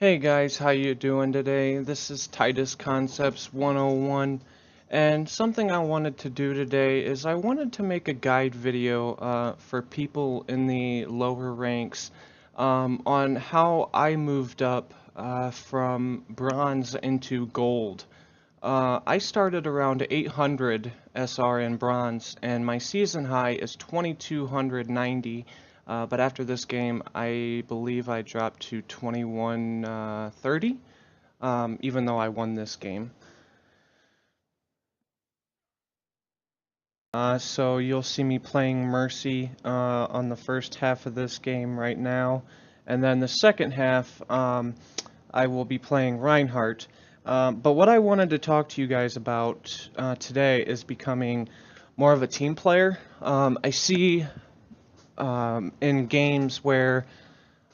Hey guys, how you doing today? This is Titus Concepts 101, and something I wanted to do today is I wanted to make a guide video for people in the lower ranks on how I moved up from bronze into gold. I started around 800 SR in bronze, and my season high is 2290. But after this game, I believe I dropped to 2130, even though I won this game. So you'll see me playing Mercy on the first half of this game right now, and then the second half, I will be playing Reinhardt. But what I wanted to talk to you guys about today is becoming more of a team player. I see in games where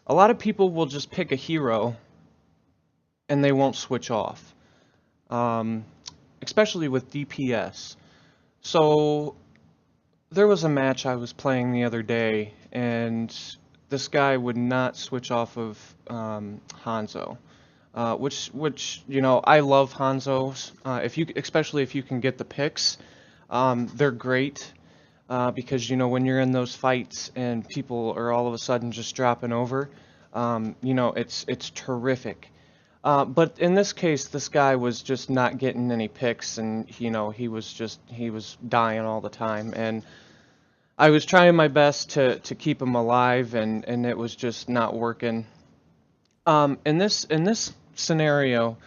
a lot of people will just pick a hero and they won't switch off, um, especially with DPS. So there was a match I was playing the other day, and this guy would not switch off of Hanzo. Which I love Hanzos. Especially if you can get the picks, they're great because when you're in those fights and people are all of a sudden just dropping over, it's terrific. But in this case, this guy was just not getting any picks, and he was dying all the time, and I was trying my best to keep him alive, and it was just not working. In this scenario,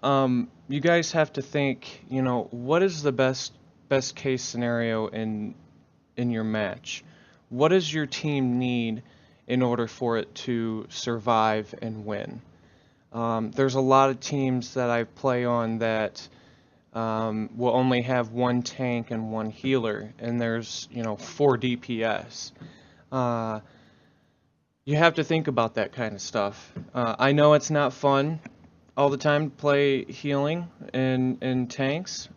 you guys have to think, what is the best case scenario in your match? What does your team need in order for it to survive and win? There's a lot of teams that I play on that will only have one tank and one healer, and there's 4 DPS. Uh, you have to think about that kind of stuff. I know it's not fun all the time to play healing and tanks.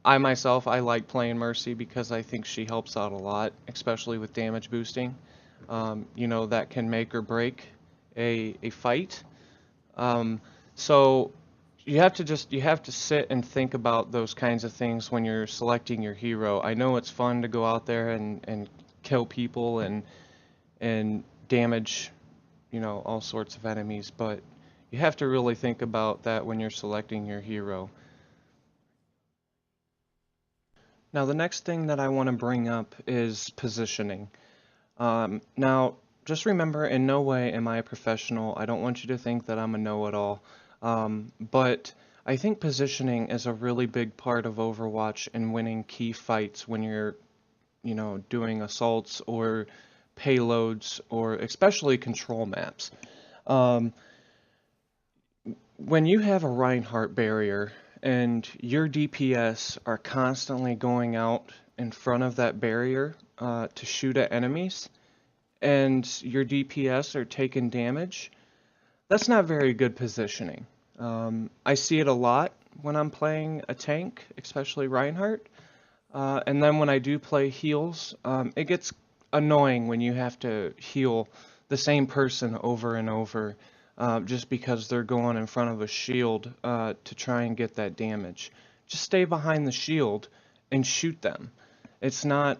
I like playing Mercy because I think she helps out a lot, especially with damage boosting. That can make or break a fight. Um, so you have to sit and think about those kinds of things when you're selecting your hero. I know it's fun to go out there and kill people and damage, all sorts of enemies, but you have to really think about that when you're selecting your hero. Now, the next thing that I want to bring up is positioning. Now, just remember, in no way am I a professional. I don't want you to think that I'm a know-it-all. But I think positioning is a really big part of Overwatch and winning key fights when you're, doing assaults or payloads or especially control maps. Um, when you have a Reinhardt barrier and your DPS are constantly going out in front of that barrier to shoot at enemies, and your DPS are taking damage, that's not very good positioning. I see it a lot when I'm playing a tank, especially Reinhardt. And then when I do play heals, it gets annoying when you have to heal the same person over and over just because they're going in front of a shield to try and get that damage. Just stay behind the shield and shoot them. It's not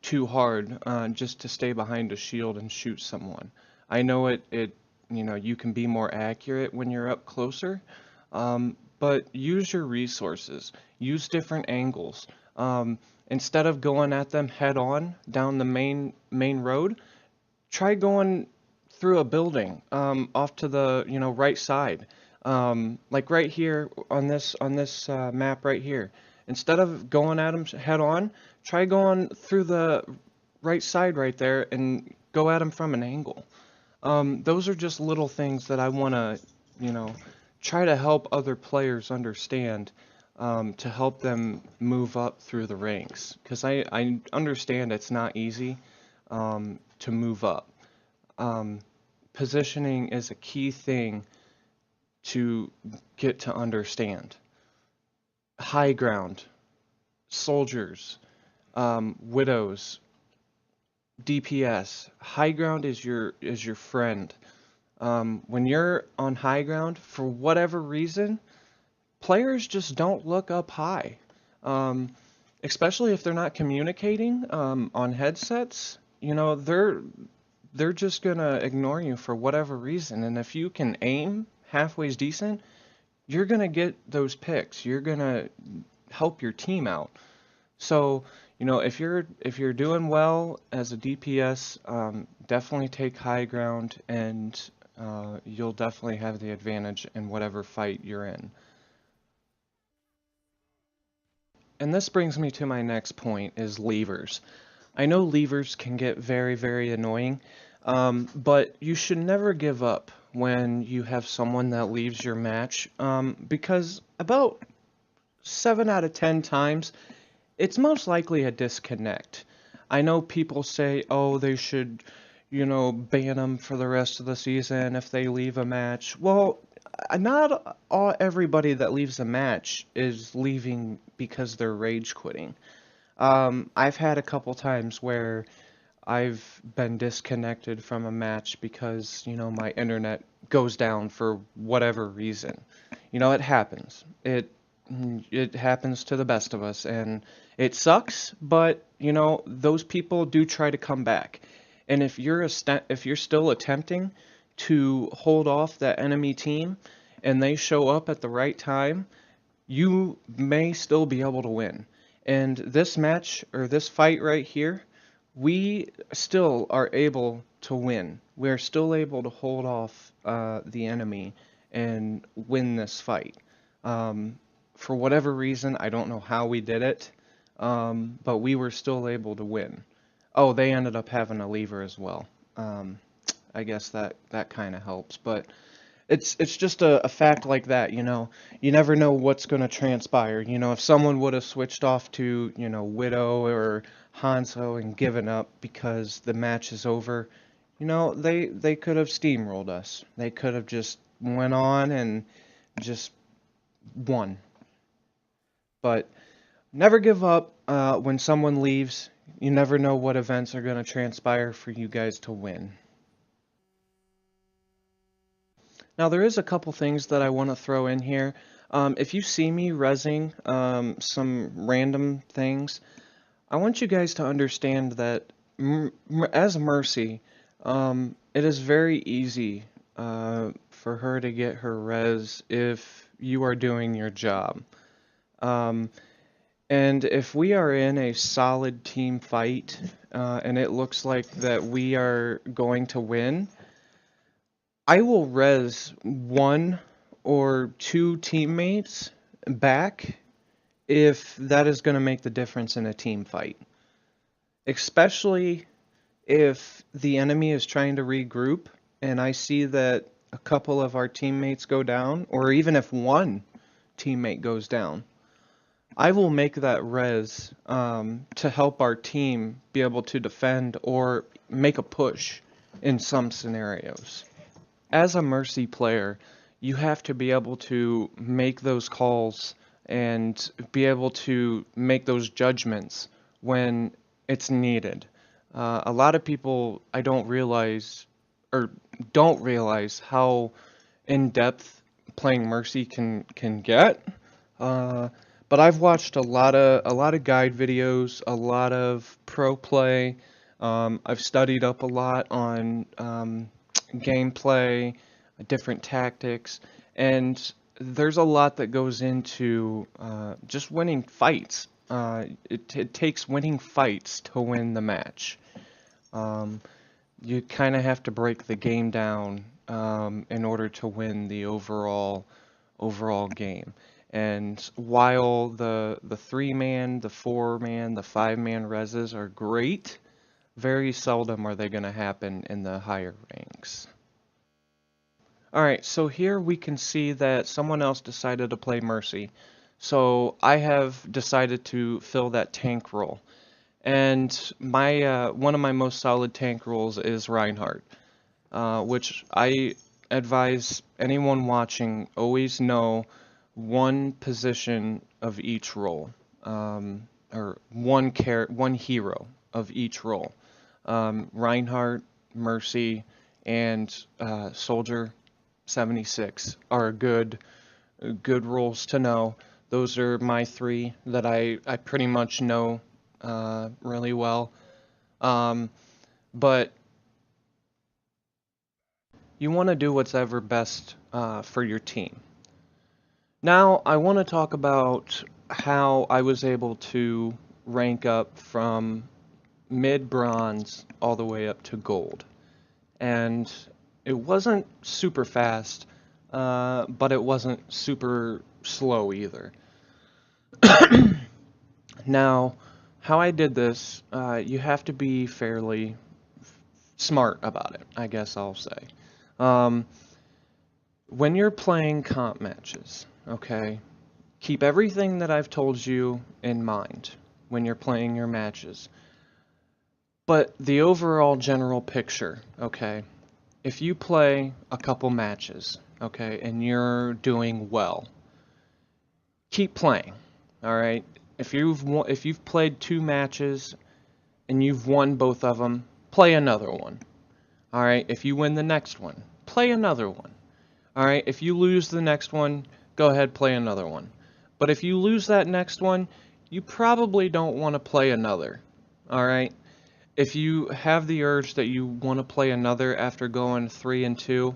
too hard just to stay behind a shield and shoot someone. I know you can be more accurate when you're up closer, but use your resources. Use different angles. Instead of going at them head on down the main road, try going through a building off to the right side, like right here on this map right here. Instead of going at them head on, try going through the right side right there and go at them from an angle. Those are just little things that I want to, try to help other players understand to help them move up through the ranks. Because I understand it's not easy to move up. Positioning is a key thing to get to understand. High ground, soldiers, widows, DPS. High ground is your friend. When you're on high ground, for whatever reason, players just don't look up high. Um, Especially if they're not communicating on headsets, they're just gonna ignore you for whatever reason. And if you can aim halfway's decent, you're gonna get those picks. You're gonna help your team out. So, if you're doing well as a DPS, definitely take high ground, and you'll definitely have the advantage in whatever fight you're in. And this brings me to my next point is levers. I know levers can get very, very annoying, but you should never give up when you have someone that leaves your match, because about 7 out of 10 times, it's most likely a disconnect. I know people say, oh, they should, ban them for the rest of the season if they leave a match. Well, not everybody that leaves a match is leaving because they're rage quitting. I've had a couple times where I've been disconnected from a match because, my internet goes down for whatever reason. It happens. It happens to the best of us, and it sucks, but, those people do try to come back. And if you're still attempting to hold off that enemy team and they show up at the right time, you may still be able to win. And this match, or this fight right here, we still are able to win. We're still able to hold off the enemy and win this fight. For whatever reason, I don't know how we did it, but we were still able to win. Oh, they ended up having a lever as well. I guess that kind of helps, but it's just a fact like that, You never know what's going to transpire. If someone would have switched off to, Widow or Hanzo and given up because the match is over, they could have steamrolled us. They could have just went on and just won. But never give up when someone leaves. You never know what events are going to transpire for you guys to win. Now, there is a couple things that I want to throw in here. If you see me rezzing some random things, I want you guys to understand that as Mercy, it is very easy for her to get her res if you are doing your job. And if we are in a solid team fight and it looks like that we are going to win, I will res one or two teammates back if that is going to make the difference in a team fight. Especially if the enemy is trying to regroup and I see that a couple of our teammates go down, or even if one teammate goes down, I will make that res to help our team be able to defend or make a push in some scenarios. As a Mercy player, you have to be able to make those calls and be able to make those judgments when it's needed. A lot of people don't realize how in depth playing Mercy can get. But I've watched a lot of guide videos, a lot of pro play. I've studied up a lot on gameplay, different tactics, and there's a lot that goes into just winning fights. It takes winning fights to win the match. You kind of have to break the game down in order to win the overall game. And while the 3-man, the 4-man, the 5-man reses are great, very seldom are they going to happen in the higher ranks. Alright, so here we can see that someone else decided to play Mercy. So I have decided to fill that tank role. And my one of my most solid tank roles is Reinhardt, which I advise anyone watching always know one position of each role, or one hero of each role. Reinhardt, Mercy, and Soldier 76 are good roles to know. Those are my three that I pretty much know really well. But you want to do what's ever best for your team. Now, I want to talk about how I was able to rank up from mid-bronze all the way up to gold. And it wasn't super fast, but it wasn't super slow either. Now, how I did this, you have to be fairly smart about it, I guess I'll say. Um, when you're playing comp matches, okay, keep everything that I've told you in mind when you're playing your matches. But the overall general picture, okay, if you play a couple matches, okay, and you're doing well, keep playing, all right? If you've played 2 matches and you've won both of them, play another one. All right? If you win the next one, play another one. All right? If you lose the next one, go ahead, play another one. But if you lose that next one, you probably don't want to play another. All right? If you have the urge that you want to play another after going 3-2,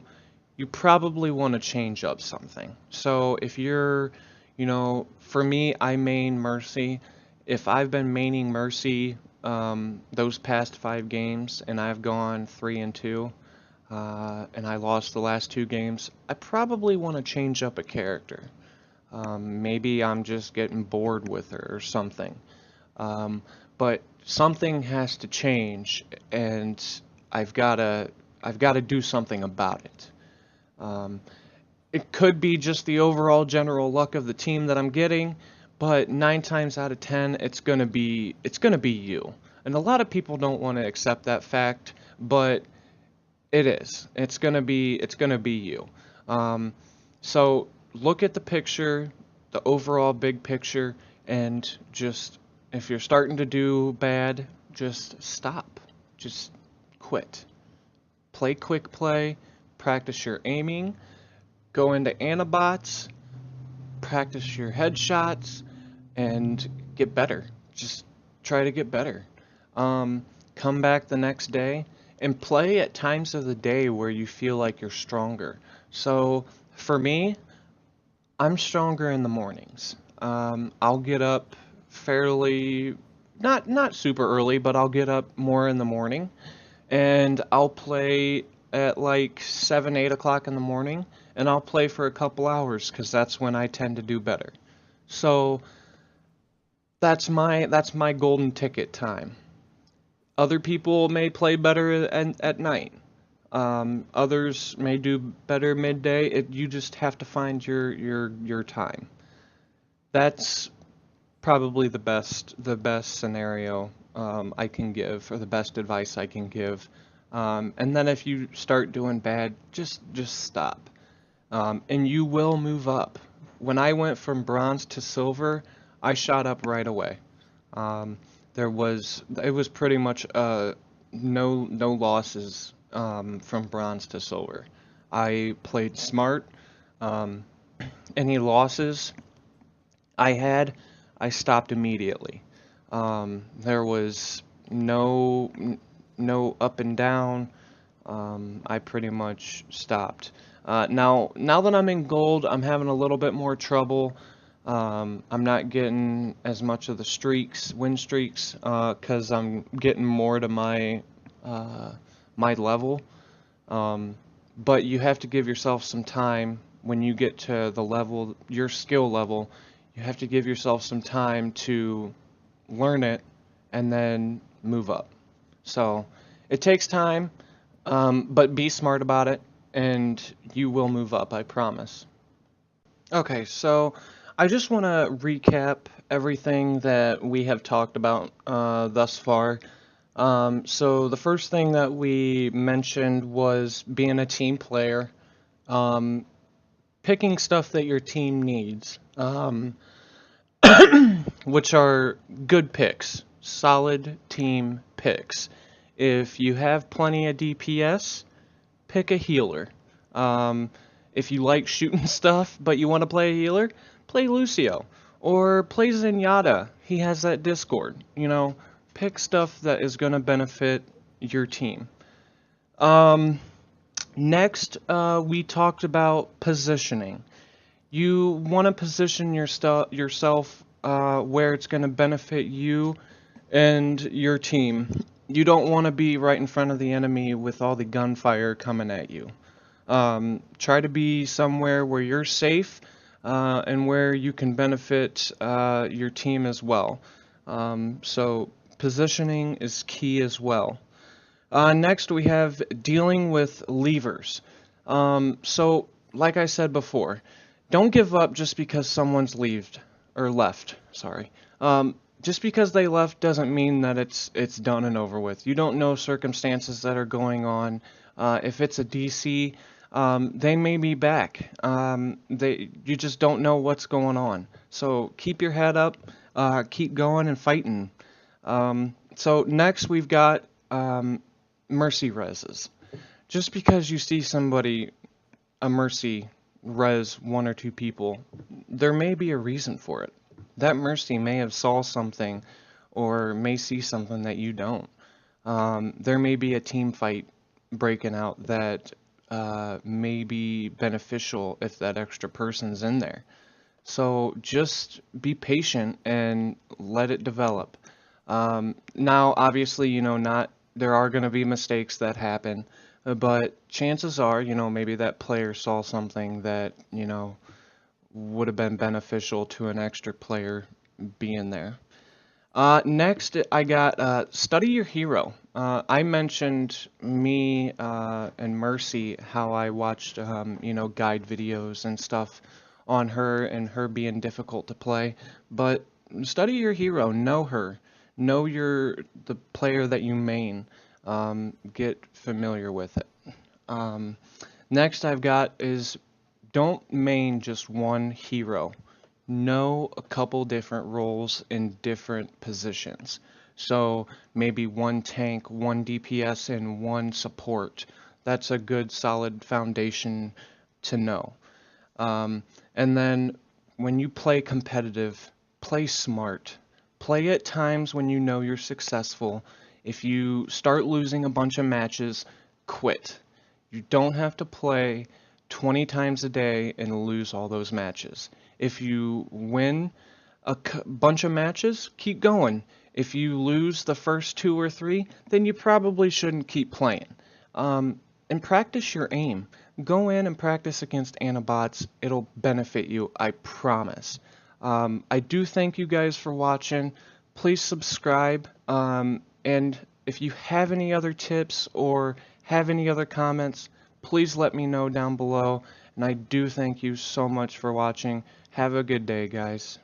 you probably want to change up something. So if you're, for me, I main Mercy. If I've been maining Mercy those past 5 games and I've gone 3-2, and I lost the last 2 games, I probably want to change up a character. Maybe I'm just getting bored with her or something. But something has to change, and I've got to do something about it. It could be just the overall general luck of the team that I'm getting, but 9 times out of 10, it's gonna be you. And a lot of people don't want to accept that fact, but it is. It's gonna be you. So look at the picture, the overall big picture, and just if you're starting to do bad, just stop. Just quit. Play quick play, practice your aiming, go into Anabots, practice your headshots, and get better. Just try to get better. Come back the next day and play at times of the day where you feel like you're stronger. So for me, I'm stronger in the mornings. I'll get up fairly, not super early, but I'll get up more in the morning, and I'll play at like 7, 8 o'clock in the morning, and I'll play for a couple hours because that's when I tend to do better. So that's my golden ticket time. Other people may play better at night. Others may do better midday. You just have to find your time. That's probably the best scenario I can give, or the best advice I can give. And then if you start doing bad, just stop. And you will move up. When I went from bronze to silver, I shot up right away. It was pretty much no losses from bronze to silver. I played smart. Any losses I stopped immediately. There was no up and down. I pretty much stopped. Now that I'm in gold, I'm having a little bit more trouble. I'm not getting as much of the win streaks, because I'm getting more to my level. But you have to give yourself some time when you get to the level, your skill level. You have to give yourself some time to learn it and then move up. So it takes time, but be smart about it, and you will move up, I promise. Okay, so I just want to recap everything that we have talked about thus far. So the first thing that we mentioned was being a team player, picking stuff that your team needs, which are good picks, solid team picks. If you have plenty of DPS, pick a healer. If you like shooting stuff but you want to play a healer, play Lucio. Or play Zenyatta. He has that Discord. You know, pick stuff that is going to benefit your team. Next, we talked about positioning. You want to position yourself where it's going to benefit you and your team. You don't want to be right in front of the enemy with all the gunfire coming at you. Try to be somewhere where you're safe and where you can benefit your team as well. So positioning is key as well. Next, we have dealing with levers. So, like I said before, don't give up just because someone's left. Sorry. Just because they left doesn't mean that it's done and over with. You don't know circumstances that are going on. If it's a DC, they may be back. You just don't know what's going on. So keep your head up, keep going and fighting. So next we've got mercy reses. Just because you see somebody a mercy res one or two people, there may be a reason for it. That mercy may have saw something or may see something that you don't. There may be a team fight breaking out that may be beneficial if that extra person's in there. So just be patient and let it develop. Now, obviously, you know, there are going to be mistakes that happen, but chances are, you know, maybe that player saw something that, you know, would have been beneficial to an extra player being there. Next, I got study your hero. I mentioned me and Mercy, how I watched, you know, guide videos and stuff on her and her being difficult to play. But study your hero, know her, know the player that you main. Get familiar with it. Next I've got is don't main just one hero. Know a couple different roles in different positions. So maybe one tank, one DPS, and one support. That's a good solid foundation to know. And then when you play competitive, play smart. Play at times when you know you're successful. If you start losing a bunch of matches, quit. You don't have to play 20 times a day and lose all those matches. If you win a bunch of matches, keep going. If you lose the first 2 or 3, then you probably shouldn't keep playing. And practice your aim. Go in and practice against Anabots. It'll benefit you, I promise. I do thank you guys for watching. Please subscribe. And if you have any other tips or have any other comments, please let me know down below. And I do thank you so much for watching. Have a good day, guys.